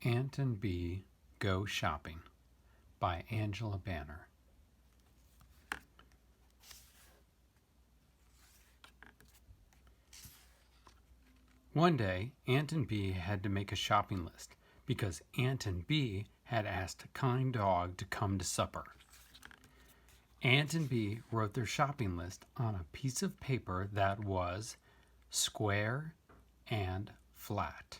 Ant and Bee Go Shopping by Angela Banner. One day, Ant and Bee had to make a shopping list because Ant and Bee had asked a kind dog to come to supper. Ant and Bee wrote their shopping list on a piece of paper that was square and flat.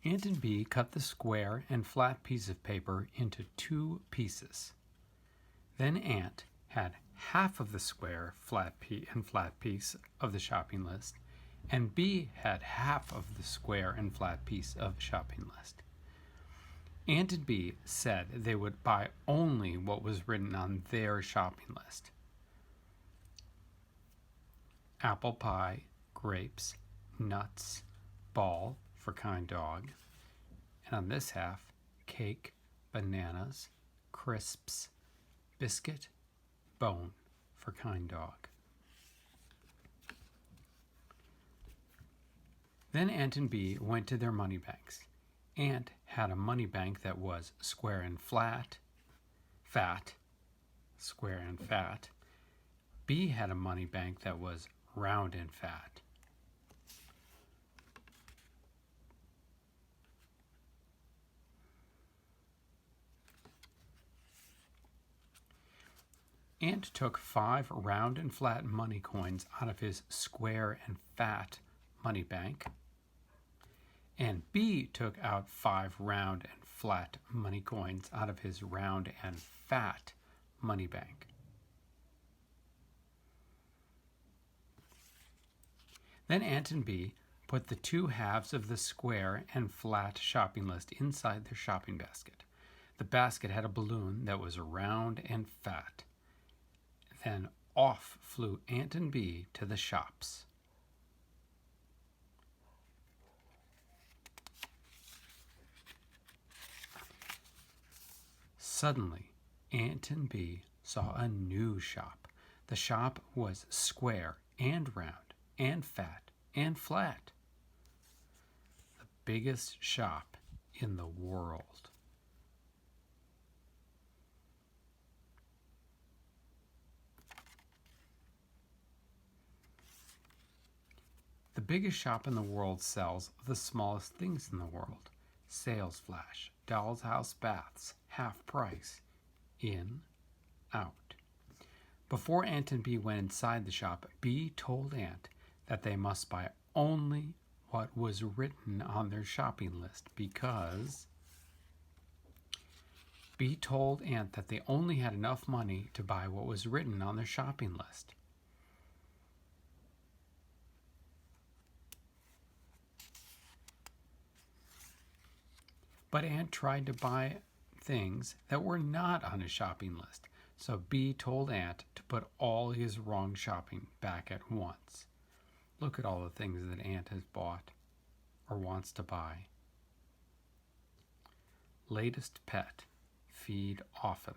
Ant and Bee cut the square and flat piece of paper into two pieces. Then Ant had half of the square, flat piece of the shopping list, and Bee had half of the square and flat piece of the shopping list. Ant and Bee said they would buy only what was written on their shopping list. Apple pie, grapes, nuts, ball for kind dog, and on this half, cake, bananas, crisps, biscuit, bone for kind dog. Then Ant and Bee went to their money banks. Ant had a money bank that was square and fat. Square and fat. Bee had a money bank that was round and fat. Ant took 5 round and flat money coins out of his square and fat money bank, and Bee took out 5 round and flat money coins out of his round and fat money bank. Then Ant and Bee put the 2 halves of the square and flat shopping list inside their shopping basket. The basket had a balloon that was round and fat. Then off flew Ant and Bee to the shops. Suddenly, Ant and Bee saw a new shop. The shop was square and round and fat and flat. The biggest shop in the world. The biggest shop in the world sells the smallest things in the world. Sales flash, doll's house baths, half price, in, out. Before Ant and Bee went inside the shop, Bee told Ant that they must buy only what was written on their shopping list because Bee told Ant that they only had enough money to buy what was written on their shopping list. But Ant tried to buy things that were not on his shopping list, so Bee told Ant to put all his wrong shopping back at once. Look at all the things that Ant has bought or wants to buy. Latest pet, feed often.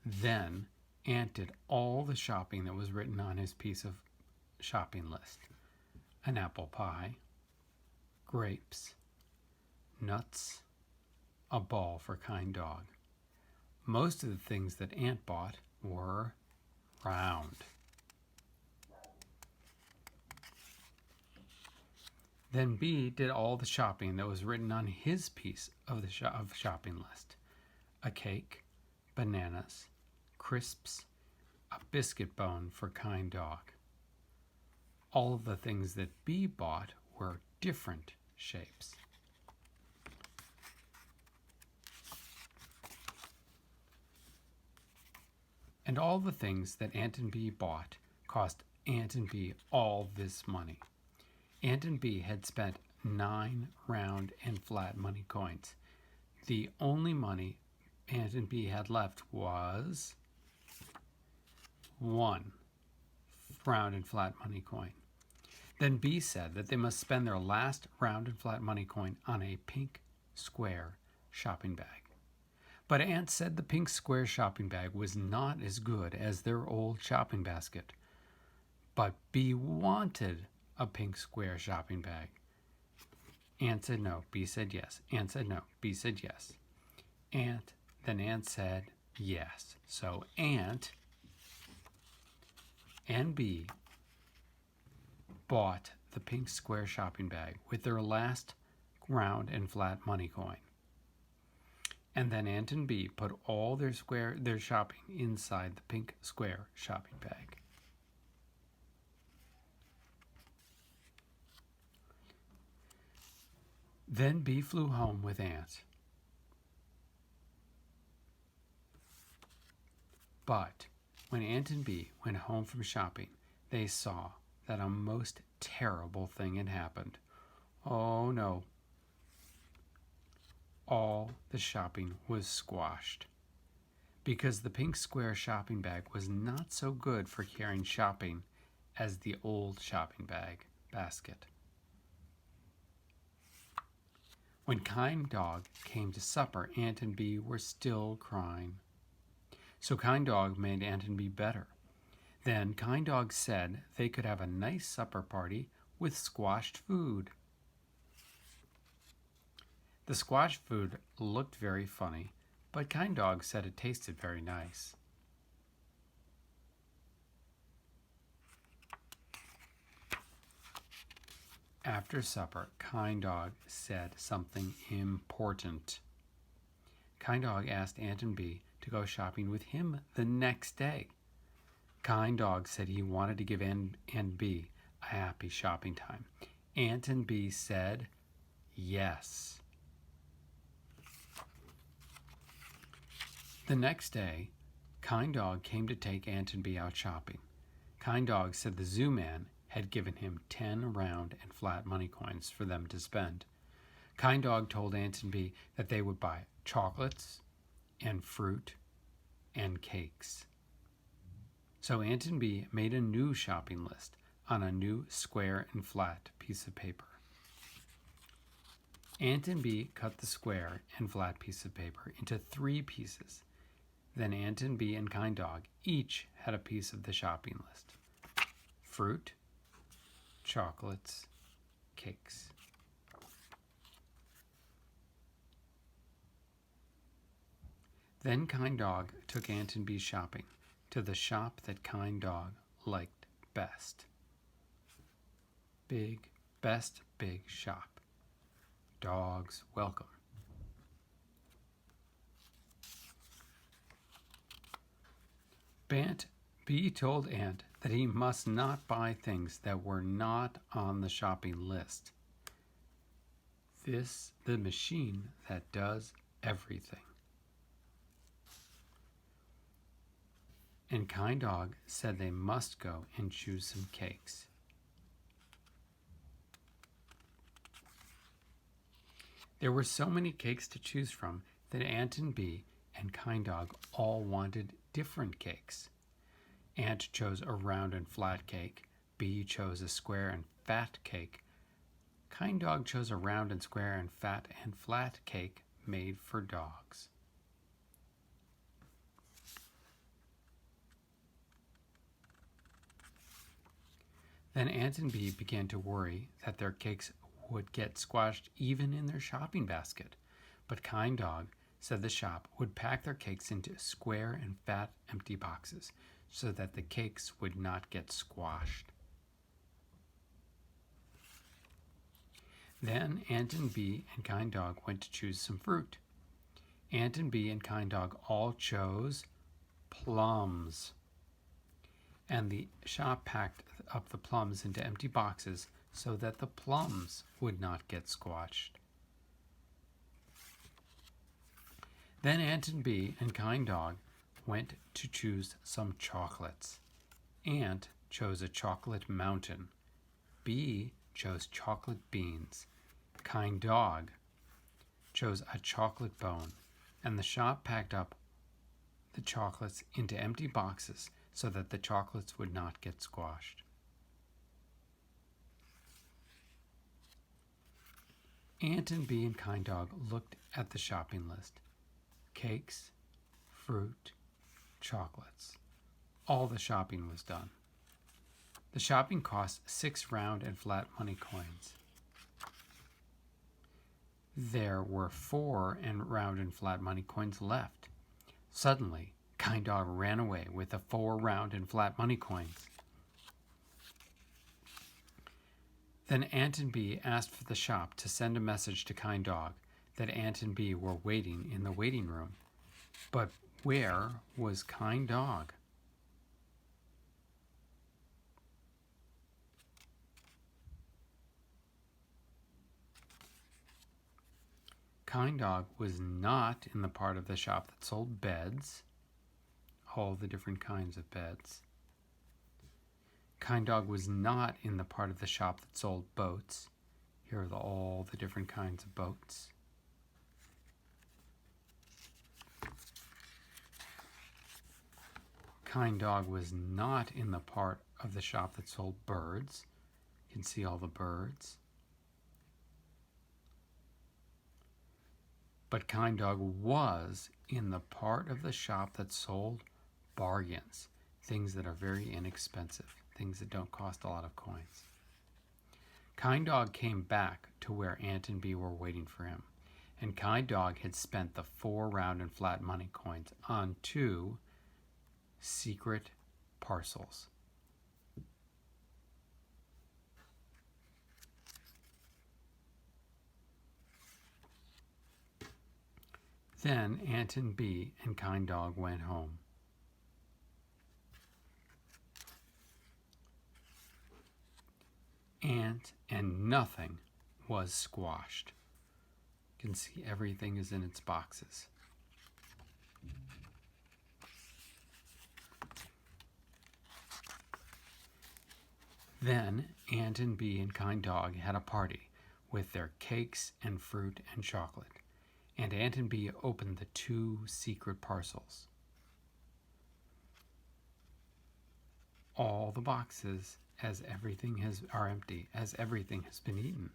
Then Ant did all the shopping that was written on his piece of shopping list. An apple pie, grapes, nuts, a ball for kind dog. Most of the things that Ant bought were round. Then Bee did all the shopping that was written on his piece of the shopping list. A cake, bananas, crisps, a biscuit bone for kind dog. All of the things that Bee bought were different shapes. And all the things that Ant and Bee bought cost Ant and Bee all this money. Ant and Bee had spent 9 round and flat money coins. The only money Ant and Bee had left was 1 round and flat money coin. Then Bee said that they must spend their last round and flat money coin on a pink square shopping bag. But Ant said the pink square shopping bag was not as good as their old shopping basket. But Bee wanted a pink square shopping bag. Ant said no. Bee said yes. Ant said no. Bee said yes. Then Ant said yes. So Ant and Bee bought the pink square shopping bag with their last round and flat money coin. And then Ant and Bee put all their shopping inside the pink square shopping bag. Then Bee flew home with Ant. But when Ant and Bee went home from shopping, they saw that a most terrible thing had happened. Oh no. All the shopping was squashed because the pink square shopping bag was not so good for carrying shopping as the old shopping basket. When Kind Dog came to supper, Ant and Bee were still crying. So Kind Dog made Ant and Bee better. Then Kind Dog said they could have a nice supper party with squashed food. The squashed food looked very funny, but Kind Dog said it tasted very nice. After supper, Kind Dog said something important. Kind Dog asked Ant and Bee to go shopping with him the next day. Kind Dog said he wanted to give Ant and Bee a happy shopping time. Ant and Bee said yes. The next day, Kind Dog came to take Ant and Bee out shopping. Kind Dog said the zoo man had given him 10 round and flat money coins for them to spend. Kind Dog told Ant and Bee that they would buy chocolates and fruit and cakes. So Ant and Bee made a new shopping list on a new square and flat piece of paper. Ant and Bee cut the square and flat piece of paper into 3 pieces. Then Ant and Bee and Kind Dog each had a piece of the shopping list. Fruit, chocolates, cakes. Then Kind Dog took Ant and Bee shopping to the shop that Kind Dog liked best. Best big shop. Dogs welcome. Bee told Ant that he must not buy things that were not on the shopping list. The machine that does everything. And Kind Dog said they must go and choose some cakes. There were so many cakes to choose from that Ant and Bee and Kind Dog all wanted different cakes. Ant chose a round and flat cake. Bee chose a square and fat cake. Kind Dog chose a round and square and fat and flat cake made for dogs. Then Ant and Bee began to worry that their cakes would get squashed even in their shopping basket. But Kind Dog said the shop would pack their cakes into square and fat empty boxes so that the cakes would not get squashed. Then Ant and Bee and Kind Dog went to choose some fruit. Ant and Bee and Kind Dog all chose plums. And the shop packed up the plums into empty boxes so that the plums would not get squashed. Then Ant and Bee and Kind Dog went to choose some chocolates. Ant chose a chocolate mountain. Bee chose chocolate beans. Kind Dog chose a chocolate bone. And the shop packed up the chocolates into empty boxes so that the chocolates would not get squashed. Ant and Bee and Kind Dog looked at the shopping list. cakes, fruit, chocolates. All the shopping was done. The shopping cost 6 round and flat money coins. There were 4 round and flat money coins left. Suddenly, Kind Dog ran away with the 4 round and flat money coins. Then Ant and Bee asked for the shop to send a message to Kind Dog that Ant and Bee were waiting in the waiting room. But where was Kind Dog? Kind Dog was not in the part of the shop that sold beds, all the different kinds of beds. Kind Dog was not in the part of the shop that sold boats. Here are all the different kinds of boats. Kind Dog was not in the part of the shop that sold birds. You can see all the birds. But Kind Dog was in the part of the shop that sold bargains, things that are very inexpensive, things that don't cost a lot of coins. Kind Dog came back to where Ant and Bee were waiting for him, and Kind Dog had spent the 4 round and flat money coins on 2 secret parcels. Then Ant and Bee and Kind Dog went home. Ant and nothing was squashed. You can see everything is in its boxes. Then Ant and Bee and Kind Dog had a party with their cakes and fruit and chocolate, and Ant and Bee opened the 2 secret parcels. All the boxes are empty, as everything has been eaten.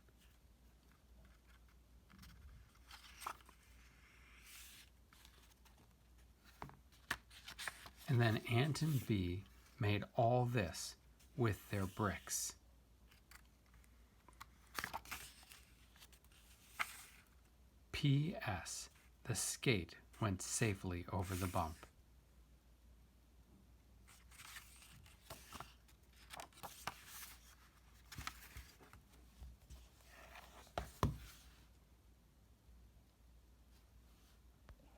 And then Ant and Bee made all this with their bricks. P.S. The skate went safely over the bump.